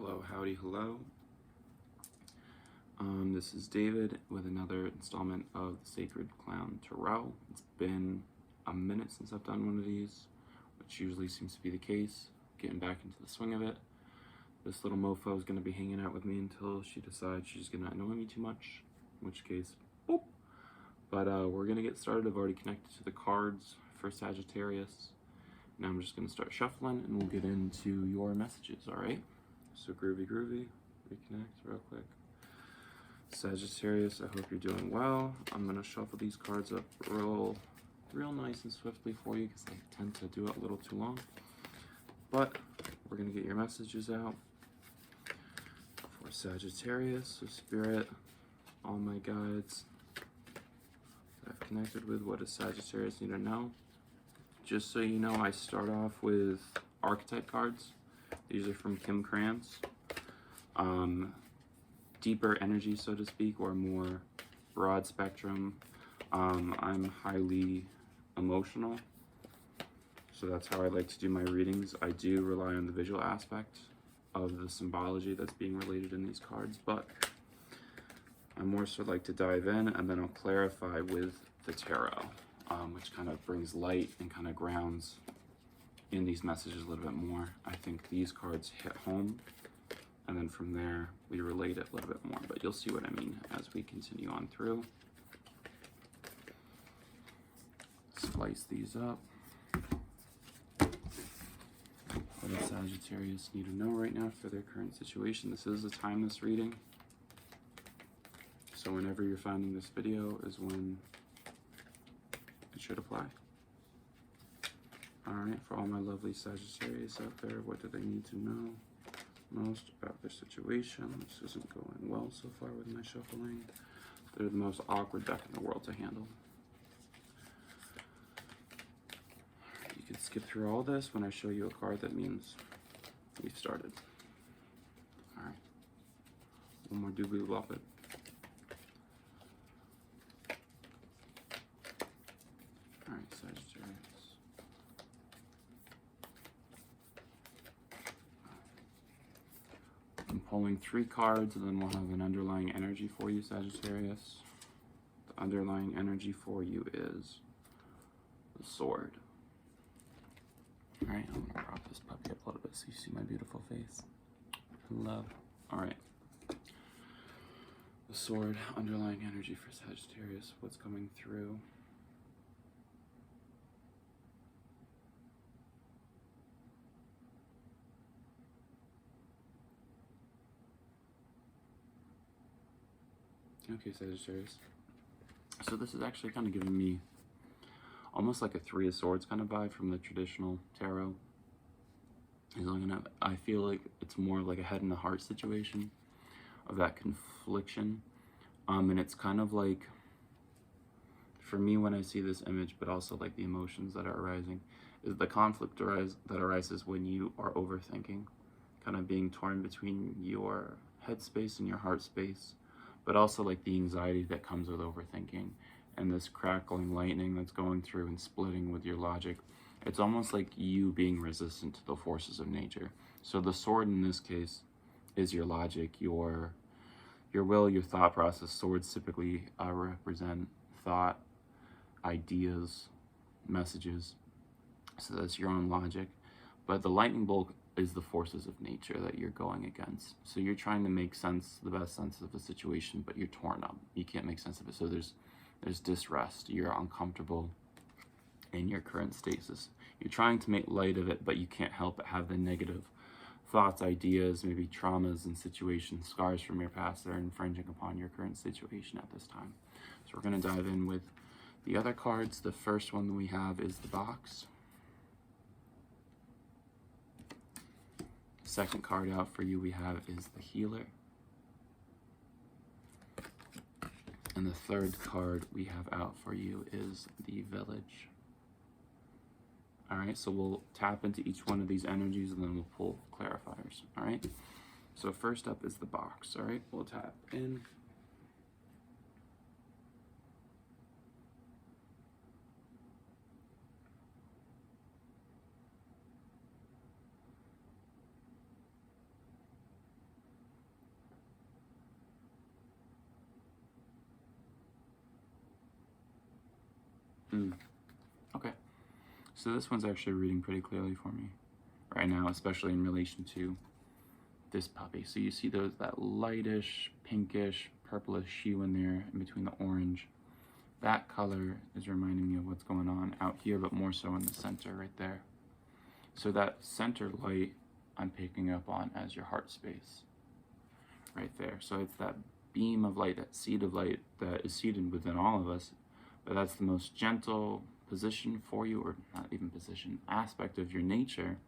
Hello, howdy, hello. This is David with another installment of the Sacred Clown Tarot. It's been a minute since I've done one of these, which usually seems to be the case. Getting back into the swing of it. This little mofo is going to be hanging out with me until she decides she's going to annoy me too much, in which case, boop. But we're going to get started. I've already connected to the cards for Sagittarius. Now I'm just going to start shuffling and we'll get into your messages, alright? So groovy, reconnect real quick. Sagittarius, I hope you're doing well. I'm going to shuffle these cards up real nice and swiftly for you because I tend to do it a little too long. But we're going to get your messages out for Sagittarius. So Spirit, all my guides that I've connected with, what does Sagittarius need to know? Just so you know, I start off with archetype cards. These are from Kim Krantz. Deeper energy, so to speak, or more broad spectrum. I'm highly emotional, so that's how I like to do my readings. I do rely on the visual aspect of the symbology that's being related in these cards, but I more so like to dive in and then I'll clarify with the tarot, which kind of brings light and kind of grounds in these messages a little bit more. I think these cards hit home, and then from there we relate it a little bit more, but you'll see what I mean as we continue on through. Slice these up. What does Sagittarius need to know right now for their current situation? This is a timeless reading, so whenever you're finding this video is when it should apply. Alright, for all my lovely Sagittarius out there, what do they need to know most about their situation? This isn't going well so far with my shuffling. They're the most awkward deck in the world to handle. You can skip through all this when I show you a card that means we've started. Alright. One more doobly wop it. Alright, Sagittarius. I'm pulling 3 cards and then we'll have an underlying energy for you, Sagittarius. The underlying energy for you is the Sword. Alright, I'm gonna prop this puppy up a little bit so you see my beautiful face. Love. Alright. The Sword, underlying energy for Sagittarius. What's coming through? Okay, Sagittarius. So this is actually kind of giving me almost like a 3 of Swords kind of vibe from the traditional tarot. I feel like it's more like a head and a heart situation of that confliction. And it's kind of like, for me when I see this image, but also like the emotions that are arising, is the conflict that arises when you are overthinking, kind of being torn between your head space and your heart space, but also like the anxiety that comes with overthinking and this crackling lightning that's going through and splitting with your logic. It's almost like you being resistant to the forces of nature. So the Sword in this case is your logic, your will, your thought process. Swords typically represent thought, ideas, messages. So that's your own logic. But the lightning bolt is the forces of nature that you're going against. So you're trying to make sense, the best sense of a situation, but you're torn up. You can't make sense of it. So there's disrest. You're uncomfortable in your current stasis. You're trying to make light of it, but you can't help but have the negative thoughts, ideas, maybe traumas and situations, scars from your past that are infringing upon your current situation at this time. So we're going to dive in with the other cards. The first one that we have is the Box. Second card out for you we have is the Healer. And the third card we have out for you is the Village. Alright, so we'll tap into each one of these energies and then we'll pull clarifiers. Alright, so first up is the Box. Alright, we'll tap in. Okay. So this one's actually reading pretty clearly for me right now, especially in relation to this puppy. So you see that lightish, pinkish, purplish hue in there in between the orange. That color is reminding me of what's going on out here, but more so in the center right there. So that center light I'm picking up on as your heart space right there. So it's that beam of light, that seed of light that is seated within all of us, but that's the most gentle position for you, or not even position, aspect of your nature,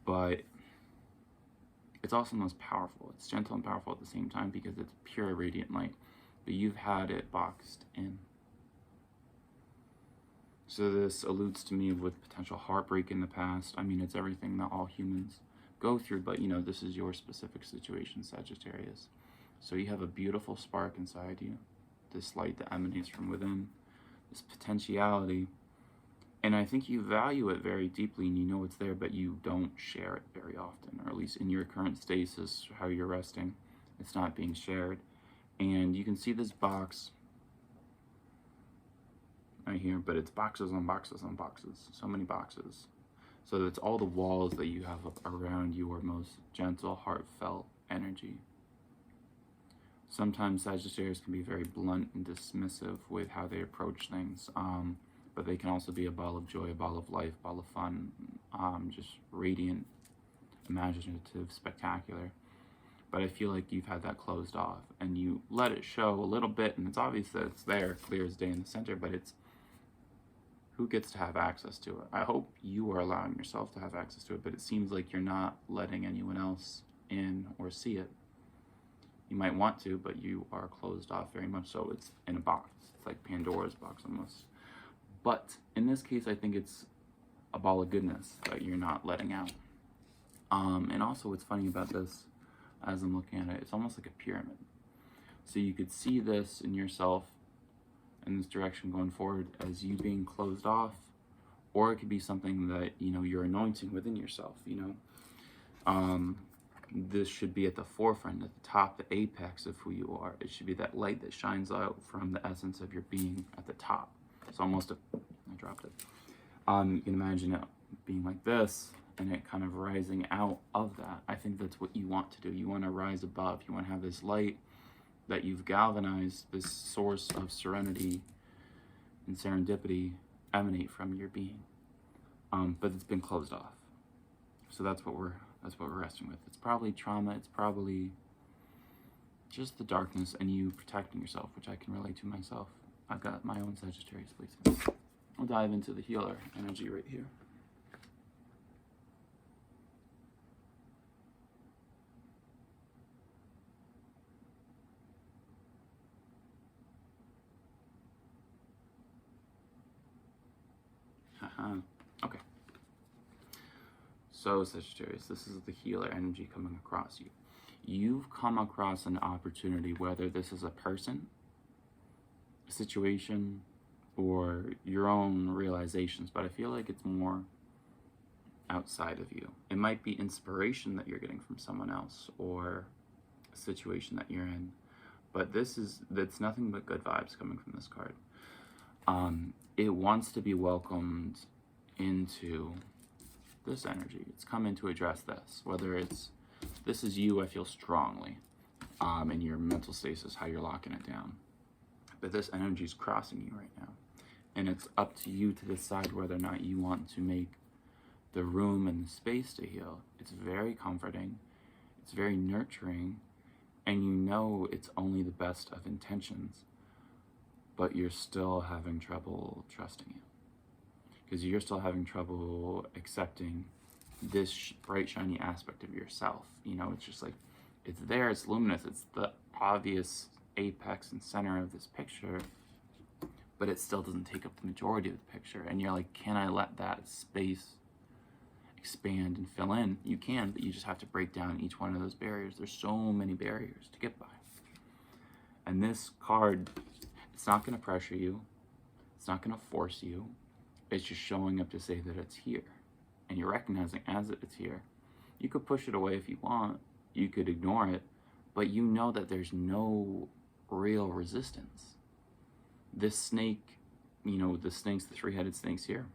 but it's also the most powerful. It's gentle and powerful at the same time because it's pure radiant light, but you've had it boxed in. So this alludes to me with potential heartbreak in the past. I mean, it's everything that all humans go through, but you know, this is your specific situation, Sagittarius. So you have a beautiful spark inside you, this light that emanates from within, this potentiality, and I think you value it very deeply and you know it's there, but you don't share it very often, or at least in your current stasis, how you're resting, it's not being shared. And you can see this box right here, but it's boxes on boxes on boxes, so many boxes. So it's all the walls that you have around your most gentle, heartfelt energy. Sometimes Sagittarius can be very blunt and dismissive with how they approach things, but they can also be a ball of joy, a ball of life, ball of fun, just radiant, imaginative, spectacular. But I feel like you've had that closed off, and you let it show a little bit, and it's obvious that it's there, clear as day in the center, but it's who gets to have access to it. I hope you are allowing yourself to have access to it, but it seems like you're not letting anyone else in or see it. You might want to, but you are closed off very much so. It's in a box. It's like Pandora's box almost. But in this case, I think it's a ball of goodness that you're not letting out. And also what's funny about this, as I'm looking at it, it's almost like a pyramid. So you could see this in yourself in this direction going forward as you being closed off, or it could be something that, you know, you're anointing within yourself, you know. This should be at the forefront, at the top, the apex of who you are. It should be that light that shines out from the essence of your being at the top. It's almost I dropped it. You can imagine it being like this, and it kind of rising out of that. I think that's what you want to do. You want to rise above. You want to have this light that you've galvanized, this source of serenity and serendipity emanate from your being. But it's been closed off. So that's what we're wrestling with. It's probably trauma. It's probably just the darkness and you protecting yourself, which I can relate to myself. I've got my own Sagittarius placement. We'll dive into the healer energy right here. Okay. So Sagittarius, this is the healer energy coming across you. You've come across an opportunity, whether this is a person, a situation, or your own realizations, but I feel like it's more outside of you. It might be inspiration that you're getting from someone else or a situation that you're in, but that's nothing but good vibes coming from this card. It wants to be welcomed into this energy. It's coming to address this, whether this is you, I feel strongly, in your mental stasis, how you're locking it down. But this energy is crossing you right now. And it's up to you to decide whether or not you want to make the room and the space to heal. It's very comforting. It's very nurturing. And you know it's only the best of intentions. But you're still having trouble trusting it. Because you're still having trouble accepting this bright, shiny aspect of yourself. You know, it's just like, it's there, it's luminous, it's the obvious apex and center of this picture, but it still doesn't take up the majority of the picture. And you're like, can I let that space expand and fill in? You can, but you just have to break down each one of those barriers. There's so many barriers to get by. And this card, it's not going to pressure you. It's not going to force you. It's just showing up to say that it's here. And you're recognizing as it's here. You could push it away if you want. You could ignore it. But you know that there's no real resistance. This snake the snakes, the three-headed snakes here,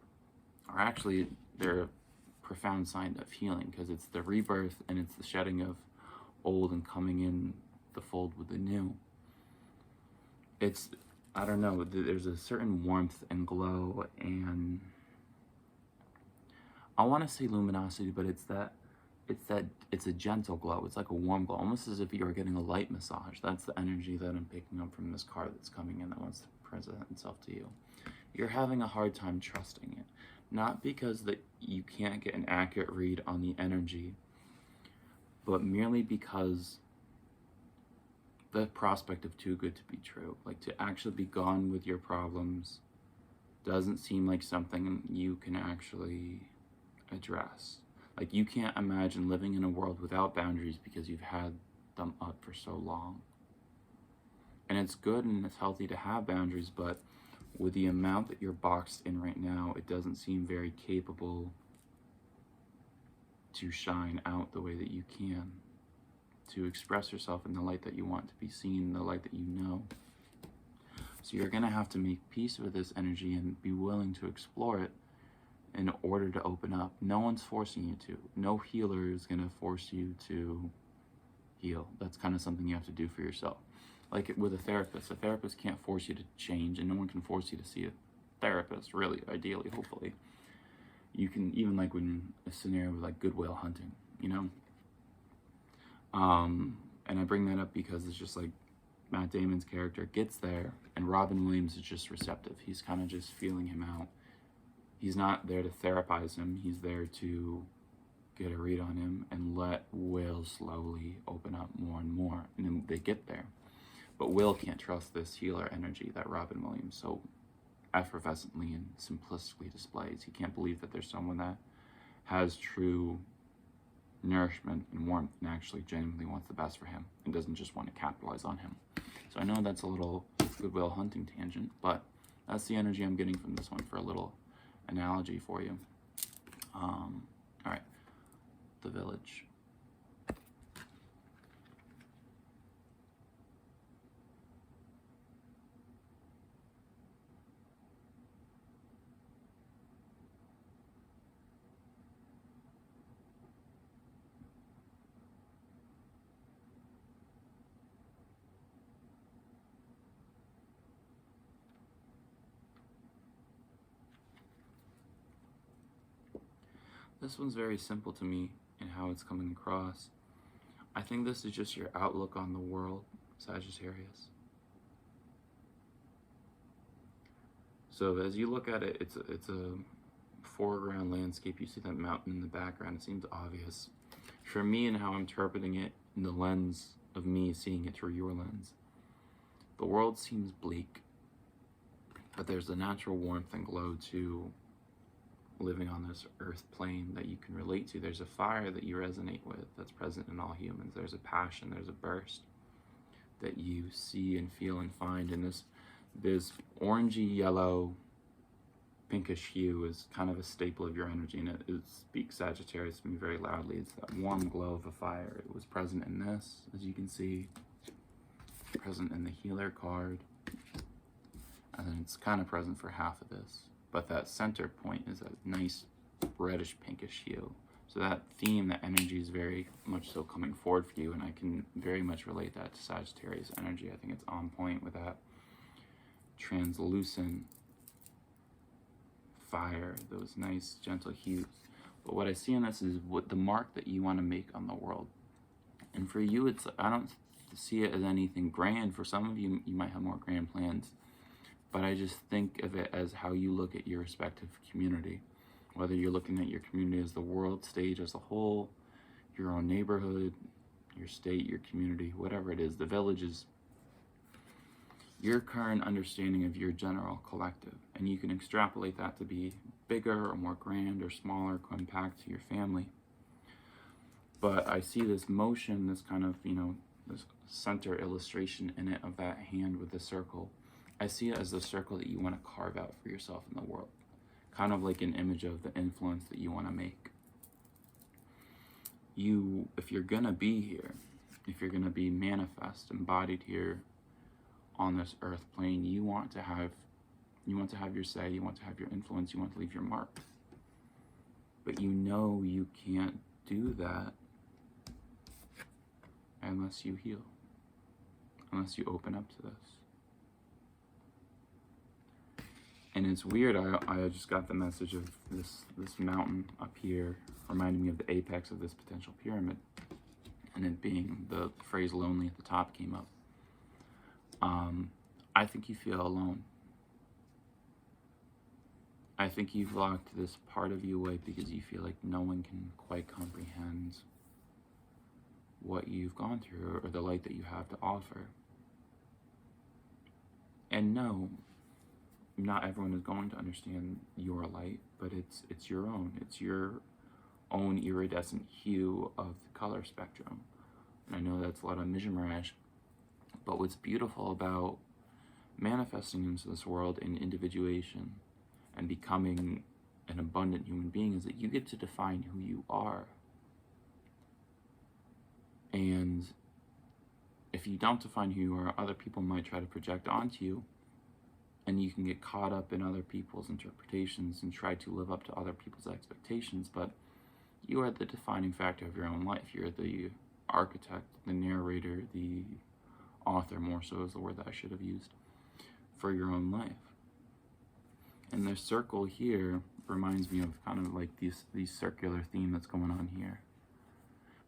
are actually, they're a profound sign of healing, because it's the rebirth and it's the shedding of old and coming in the fold with the new. It's, I don't know, there's a certain warmth and glow, and I want to say luminosity, but it's a gentle glow. It's like a warm glow, almost as if you were getting a light massage. That's the energy that I'm picking up from this card that's coming in, that wants to present itself to you. You're having a hard time trusting it, not because that you can't get an accurate read on the energy, but merely because the prospect of too good to be true, like to actually be gone with your problems, doesn't seem like something you can actually address. Like, you can't imagine living in a world without boundaries because you've had them up for so long. And it's good and it's healthy to have boundaries, but with the amount that you're boxed in right now, it doesn't seem very capable to shine out the way that you can, to express yourself in the light that you want to be seen, the light that you know. So you're going to have to make peace with this energy and be willing to explore it in order to open up. No one's forcing you to. No healer is going to force you to heal. That's kind of something you have to do for yourself. Like with a therapist can't force you to change, and no one can force you to see a therapist, really, ideally, hopefully. You can, even like when a scenario with like Goodwill Hunting, and I bring that up because it's just like Matt Damon's character gets there and Robin Williams is just receptive. He's kind of just feeling him out. He's not there to therapize him. He's there to get a read on him and let Will slowly open up more and more. And then they get there. But Will can't trust this healer energy that Robin Williams so effervescently and simplistically displays. He can't believe that there's someone that has true nourishment and warmth and actually genuinely wants the best for him and doesn't just want to capitalize on him. So I know that's a little Goodwill Hunting tangent, but that's the energy I'm getting from this one for a little analogy for you. All right, the Village. This one's very simple to me in how it's coming across. I think this is just your outlook on the world, Sagittarius. So as you look at it, it's a foreground landscape. You see that mountain in the background. It seems obvious. For me and how I'm interpreting it in the lens of me seeing it through your lens, the world seems bleak, but there's a natural warmth and glow to living on this earth plane that you can relate to. There's a fire that you resonate with that's present in all humans. There's a passion, there's a burst that you see and feel and find. And this orangey yellow pinkish hue is kind of a staple of your energy, and it speaks Sagittarius to me very loudly. It's that warm glow of a fire. It was present in this, as you can see, present in the healer card, and then it's kind of present for half of this. But that center point is a nice reddish pinkish hue. So that theme, that energy is very much so coming forward for you, and I can very much relate that to Sagittarius energy. I think it's on point with that translucent fire, those nice gentle hues. But what I see in this is what the mark that you want to make on the world. And for you, it's, I don't see it as anything grand. For some of you, you might have more grand plans. But I just think of it as how you look at your respective community. Whether you're looking at your community as the world stage as a whole, your own neighborhood, your state, your community, whatever it is, the village is your current understanding of your general collective. And you can extrapolate that to be bigger or more grand or smaller, going back to your family. But I see this motion, this kind of, this center illustration in it of that hand with the circle. I see it as the circle that you want to carve out for yourself in the world. Kind of like an image of the influence that you want to make. If you're going to be here, if you're going to be manifest, embodied here on this earth plane, you want to have You want to have your say, you want to have your influence, you want to leave your mark. But you know you can't do that unless you heal, unless you open up to this. And it's weird, I just got the message of this mountain up here reminding me of the apex of this potential pyramid, and it being the phrase lonely at the top came up. I think you feel alone. I think you've locked this part of you away because you feel like no one can quite comprehend what you've gone through or the light that you have to offer. And no, not everyone is going to understand your light, but it's your own. It's your own iridescent hue of the color spectrum. And I know that's a lot of mishmash, but what's beautiful about manifesting into this world in individuation and becoming an abundant human being is that you get to define who you are. And if you don't define who you are, other people might try to project onto you, and you can get caught up in other people's interpretations and try to live up to other people's expectations. But you are the defining factor of your own life. You're the architect, the narrator, the author, more so is the word that I should have used, for your own life. And this circle here reminds me of kind of like these circular theme that's going on here.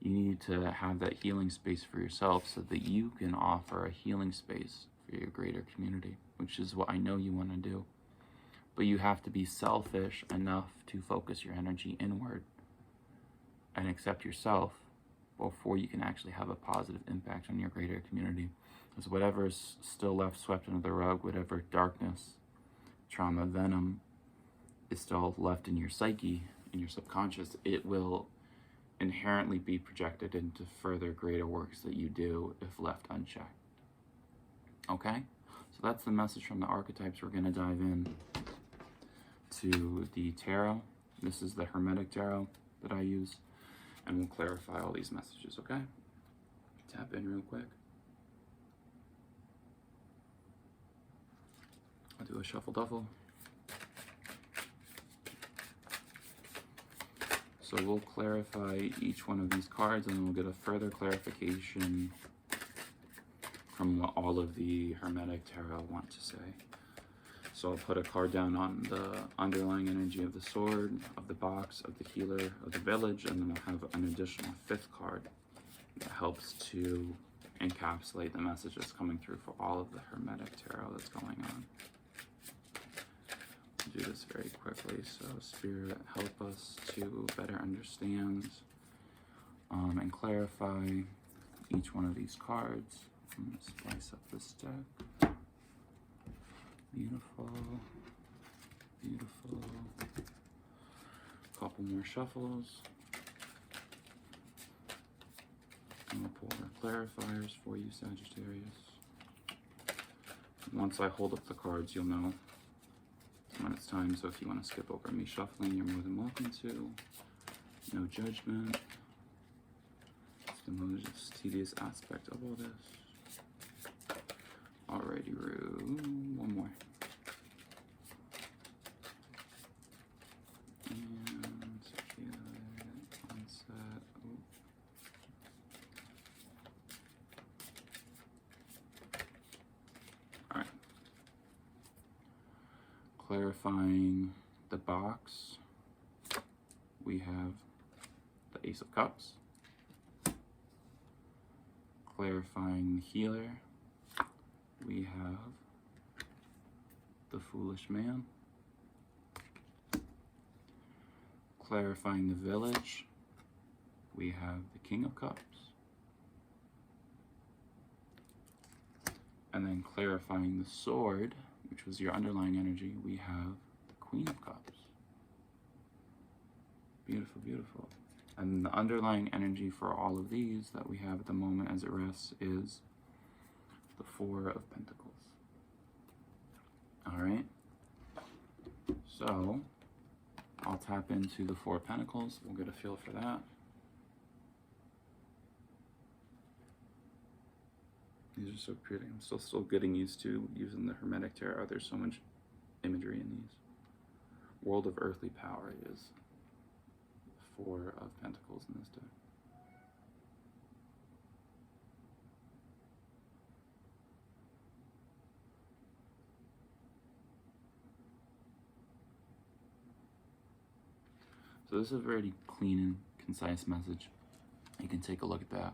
You need to have that healing space for yourself so that you can offer a healing space for your greater community, which is what I know you want to do. But you have to be selfish enough to focus your energy inward and accept yourself before you can actually have a positive impact on your greater community. Because whatever is still left swept under the rug, whatever darkness, trauma, venom is still left in your psyche, in your subconscious, it will inherently be projected into further greater works that you do if left unchecked. Okay? So that's the message from the archetypes. We're going to dive in to the tarot. This is the Hermetic tarot that I use, and we'll clarify all these messages, okay? Tap in real quick. I'll do a shuffle duffle. So we'll clarify each one of these cards, and then we'll get a further clarification from what all of the Hermetic tarot want to say. So I'll put a card down on the underlying energy of the sword, of the box, of the healer, of the village, and then I'll have an additional fifth card that helps to encapsulate the message that's coming through for all of the Hermetic tarot that's going on. Do this very quickly. So Spirit, help us to better understand and clarify each one of these cards. I'm going to spice up this deck. Beautiful, beautiful. Couple more shuffles. I'm going to pull our clarifiers for you, Sagittarius. Once I hold up the cards, you'll know when it's time. So if you want to skip over me shuffling, you're more than welcome to. No judgment. It's the most tedious aspect of all this. Alrighty, Roo. One more. And onset. Alright. Clarifying the box, we have the Ace of Cups. Clarifying the healer, we have the Foolish Man. Clarifying the village, we have the King of Cups. And then clarifying the sword, which was your underlying energy, we have the Queen of Cups. Beautiful, beautiful. And the underlying energy for all of these that we have at the moment as it rests is the Four of Pentacles. All right. So I'll tap into the Four of Pentacles. We'll get a feel for that. These are so pretty. I'm still getting used to using the Hermetic tarot. There's so much imagery in these. World of earthly power is 4 of Pentacles in this deck. So this is a very clean and concise message. You can take a look at that.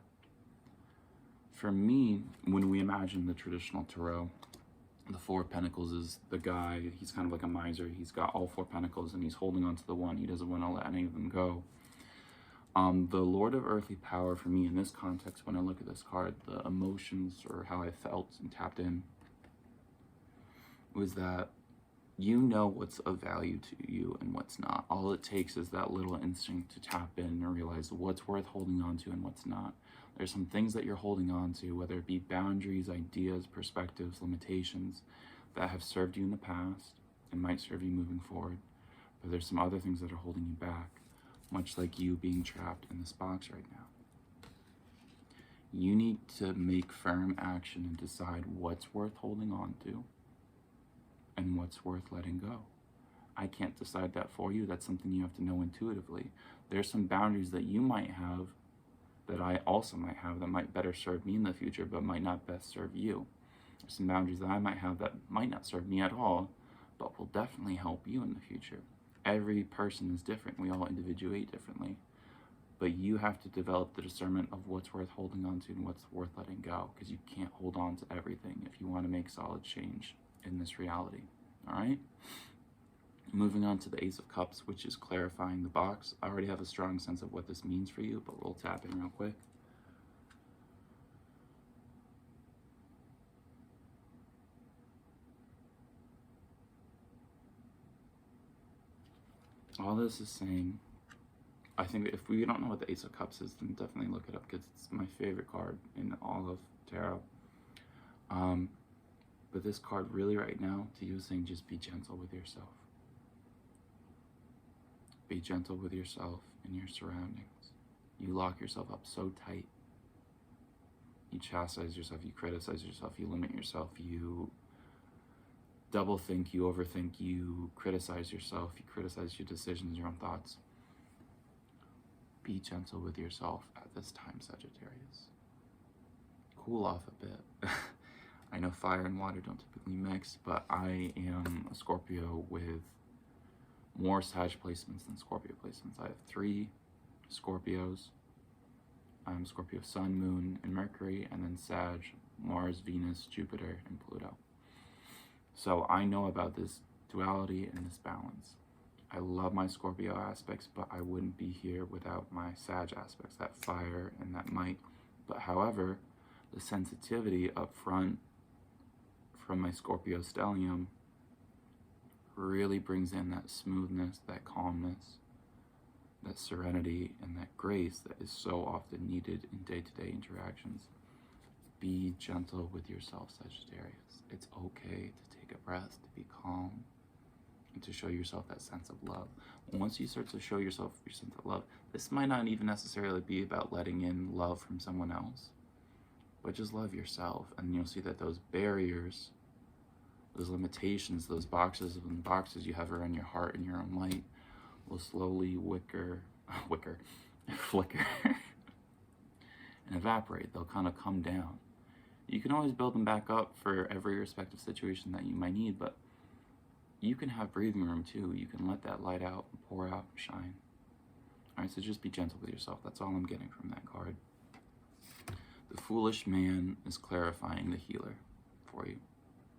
For me, when we imagine the traditional tarot, the 4 of Pentacles is the guy, he's kind of like a miser. He's got all 4 Pentacles and he's holding on to the one. He doesn't want to let any of them go. The Lord of Earthly Power, for me in this context, when I look at this card, the emotions or how I felt and tapped in was that you know what's of value to you and what's not. All it takes is that little instinct to tap in and realize what's worth holding on to and what's not. There's some things that you're holding on to, whether it be boundaries, ideas, perspectives, limitations that have served you in the past and might serve you moving forward. But there's some other things that are holding you back, much like you being trapped in this box right now. You need to make firm action and decide what's worth holding on to and what's worth letting go. I can't decide that for you. That's something you have to know intuitively. There's some boundaries that you might have that I also might have that might better serve me in the future but might not best serve you. There's some boundaries that I might have that might not serve me at all but will definitely help you in the future. Every person is different. We all individuate differently. But you have to develop the discernment of what's worth holding on to and what's worth letting go, because you can't hold on to everything if you want to make solid change in this reality. All right? Moving on to the Ace of Cups, which is clarifying the box. I already have a strong sense of what this means for you, but we'll tap in real quick. All this is saying, I think if we don't know what the Ace of Cups is, then definitely look it up, because it's my favorite card in all of tarot. But this card really right now to you is saying just be gentle with yourself. Be gentle with yourself and your surroundings. You lock yourself up so tight. You chastise yourself, you criticize yourself, you limit yourself, you double think, you overthink, you criticize yourself, you criticize your decisions, your own thoughts. Be gentle with yourself at this time, Sagittarius. Cool off a bit. I know fire and water don't typically mix, but I am a Scorpio with more Sag placements than Scorpio placements. I have 3 Scorpios. I'm Scorpio Sun, Moon, and Mercury, and then Sag, Mars, Venus, Jupiter, and Pluto. So I know about this duality and this balance. I love my Scorpio aspects, but I wouldn't be here without my Sag aspects, that fire and that might. But however, the sensitivity up front from my Scorpio stellium really brings in that smoothness, that calmness, that serenity, and that grace that is so often needed in day-to-day interactions. Be gentle with yourself, Sagittarius. It's okay to take a breath, to be calm, and to show yourself that sense of love. Once you start to show yourself your sense of love, this might not even necessarily be about letting in love from someone else, but just love yourself, and you'll see that those barriers, those limitations, those boxes you have around your heart and your own light will slowly flicker, and evaporate. They'll kind of come down. You can always build them back up for every respective situation that you might need, but you can have breathing room too. You can let that light out, pour out, shine. All right, so just be gentle with yourself. That's all I'm getting from that card. The Foolish Man is clarifying the healer for you.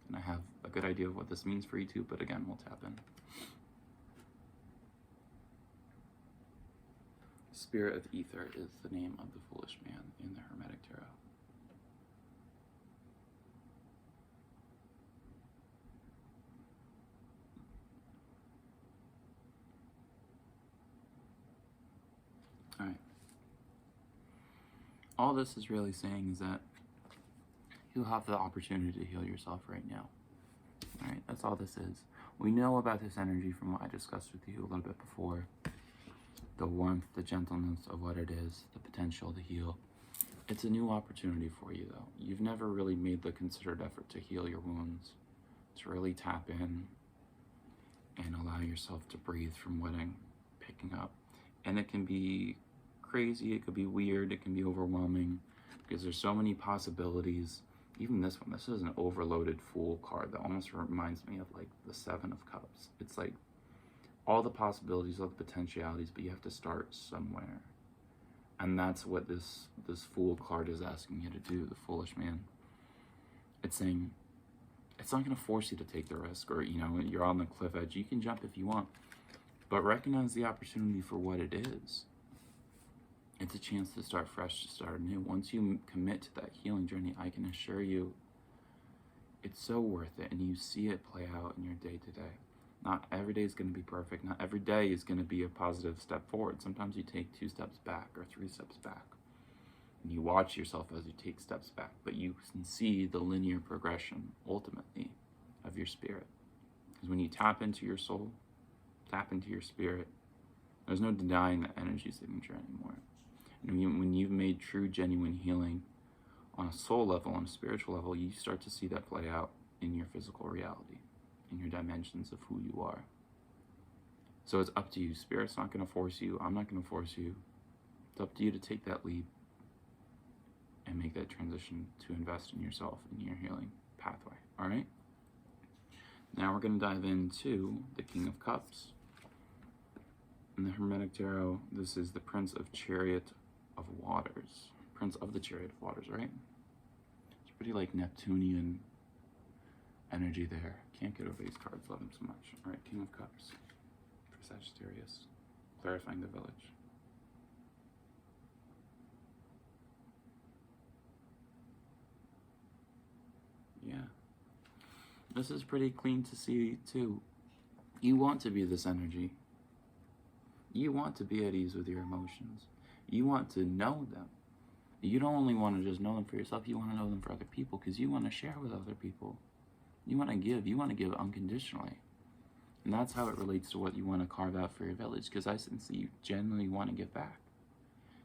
And I have a good idea of what this means for you too, but again, we'll tap in. Spirit of Ether is the name of the Foolish Man in the Hermetic Tarot. All right. All this is really saying is that you'll have the opportunity to heal yourself right now. All right, that's all this is. We know about this energy from what I discussed with you a little bit before. The warmth, the gentleness of what it is, the potential to heal. It's a new opportunity for you, though. You've never really made the considered effort to heal your wounds, to really tap in, and allow yourself to breathe from what I'm picking up. And it can be crazy, it could be weird, it can be overwhelming, because there's so many possibilities. Even this one, this is an overloaded Fool card that almost reminds me of like the Seven of Cups. It's like all the possibilities, all the potentialities, but you have to start somewhere. And that's what this Fool card is asking you to do, the Foolish Man. It's saying, it's not going to force you to take the risk, or, you know, you're on the cliff edge. You can jump if you want, but recognize the opportunity for what it is. It's a chance to start fresh, to start new. Once you commit to that healing journey, I can assure you, it's so worth it, and you see it play out in your day-to-day. Not every day is going to be perfect. Not every day is going to be a positive step forward. Sometimes you take 2 steps back or 3 steps back. And you watch yourself as you take steps back, but you can see the linear progression, ultimately, of your spirit. Because when you tap into your soul, tap into your spirit, there's no denying that energy signature anymore. And when you've made true, genuine healing on a soul level, on a spiritual level, you start to see that play out in your physical reality, in your dimensions of who you are. So it's up to you. Spirit's not going to force you. I'm not going to force you. It's up to you to take that leap and make that transition to invest in yourself, in your healing pathway. All right? Now we're going to dive into the King of Cups. In the Hermetic Tarot, this is the Prince of Chariot of Waters. Prince of the Chariot of Waters, right? It's pretty like Neptunian energy there. Can't get over these cards, love them so much. All right, King of Cups for Sagittarius, clarifying the village. Yeah. This is pretty clean to see, too. You want to be this energy. You want to be at ease with your emotions. You want to know them. You don't only want to just know them for yourself, you want to know them for other people, because you want to share with other people. You want to give unconditionally. And that's how it relates to what you want to carve out for your village, because I sense that you genuinely want to give back.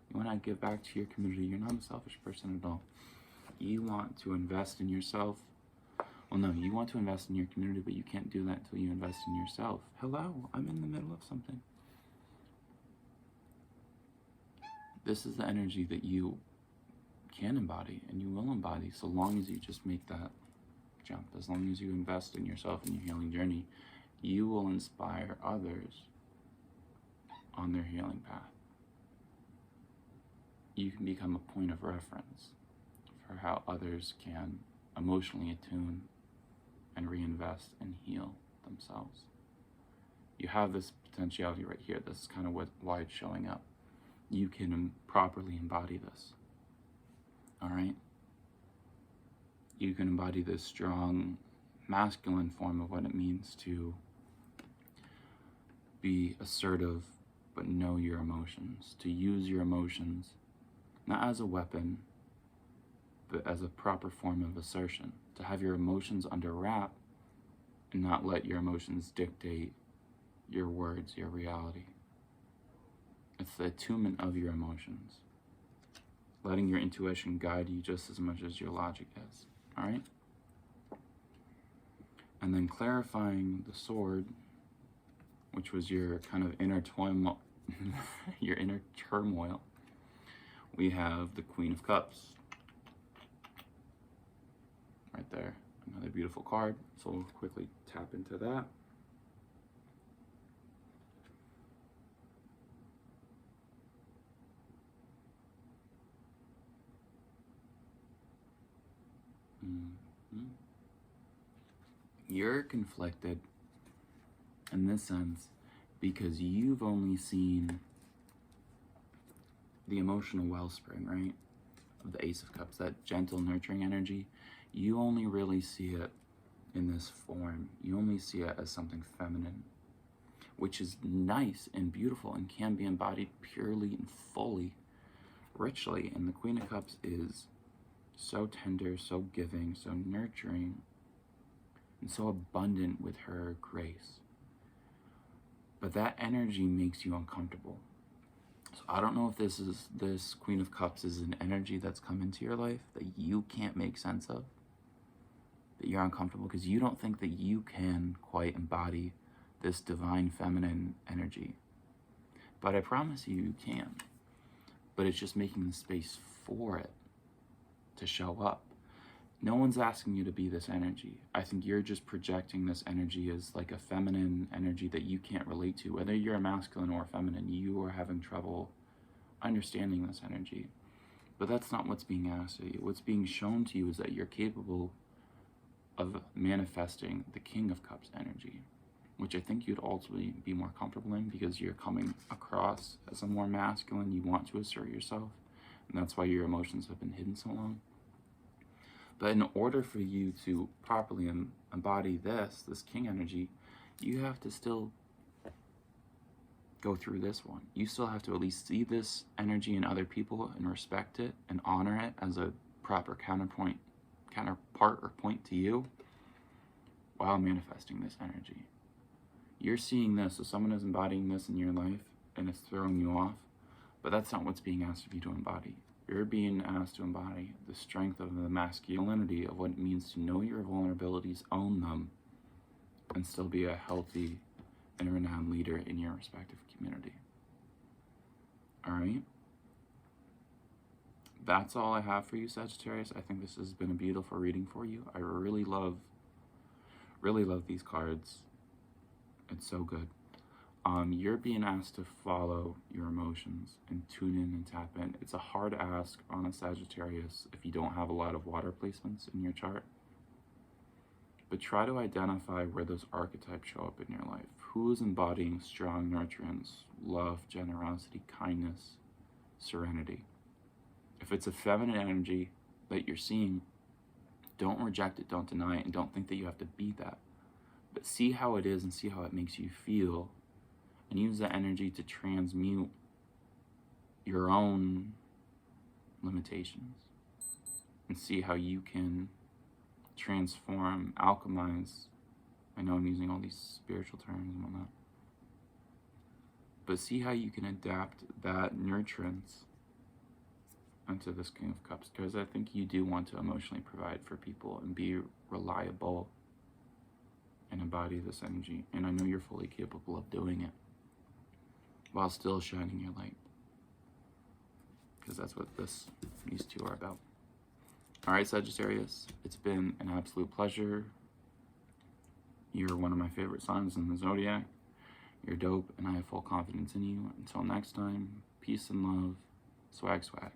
You want to give back to your community. You're not a selfish person at all. You want to invest in yourself. Well, no, you want to invest in your community, but you can't do that until you invest in yourself. Hello, I'm in the middle of something. This is the energy that you can embody, and you will embody, so long as you just make that jump. As long as you invest in yourself and your healing journey, you will inspire others on their healing path. You can become a point of reference for how others can emotionally attune and reinvest and heal themselves. You have this potentiality right here. This is kind of why it's showing up. You can properly embody this. All right? You can embody this strong masculine form of what it means to be assertive but know your emotions, to use your emotions not as a weapon but as a proper form of assertion, to have your emotions under wrap and not let your emotions dictate your words, your reality. It's the attunement of your emotions, letting your intuition guide you just as much as your logic is. All right? And then clarifying the sword, which was your kind of inner turmoil, your inner turmoil. We have the Queen of Cups right there. Another beautiful card. So we'll quickly tap into that. You're conflicted in this sense because you've only seen the emotional wellspring, right? Of the Ace of Cups, that gentle, nurturing energy. You only really see it in this form. You only see it as something feminine, which is nice and beautiful and can be embodied purely and fully, richly. And the Queen of Cups is so tender, so giving, so nurturing, and so abundant with her grace. But that energy makes you uncomfortable. So I don't know if this Queen of Cups is an energy that's come into your life that you can't make sense of, that you're uncomfortable because you don't think that you can quite embody this divine feminine energy. But I promise you can. But it's just making the space for it to show up. No one's asking you to be this energy. I think you're just projecting this energy as like a feminine energy that you can't relate to. Whether you're a masculine or feminine, you are having trouble understanding this energy. But that's not what's being asked of you. What's being shown to you is that you're capable of manifesting the King of Cups energy, which I think you'd ultimately be more comfortable in because you're coming across as a more masculine. You want to assert yourself, and that's why your emotions have been hidden so long. But in order for you to properly embody this King energy, you have to still go through this one. You still have to at least see this energy in other people and respect it and honor it as a proper counterpart or point to you while manifesting this energy. You're seeing this, so someone is embodying this in your life and it's throwing you off, but that's not what's being asked of you to embody. You're being asked to embody the strength of the masculinity of what it means to know your vulnerabilities, own them, and still be a healthy and renowned leader in your respective community. All right? That's all I have for you, Sagittarius. I think this has been a beautiful reading for you. I really love these cards. It's so good. You're being asked to follow your emotions and tune in and tap in. It's a hard ask on a Sagittarius if you don't have a lot of water placements in your chart. But try to identify where those archetypes show up in your life. Who is embodying strong nurturance, love, generosity, kindness, serenity? If it's a feminine energy that you're seeing, don't reject it, don't deny it, and don't think that you have to be that. But see how it is and see how it makes you feel, and use that energy to transmute your own limitations and see how you can transform, alchemize. I know I'm using all these spiritual terms and whatnot, but see how you can adapt that nurturance into this King of Cups, because I think you do want to emotionally provide for people and be reliable and embody this energy, and I know you're fully capable of doing it while still shining your light, because that's what these two are about. All right, Sagittarius, it's been an absolute pleasure. You're one of my favorite signs in the zodiac. You're dope, and I have full confidence in you. Until next time, peace and love. Swag, swag.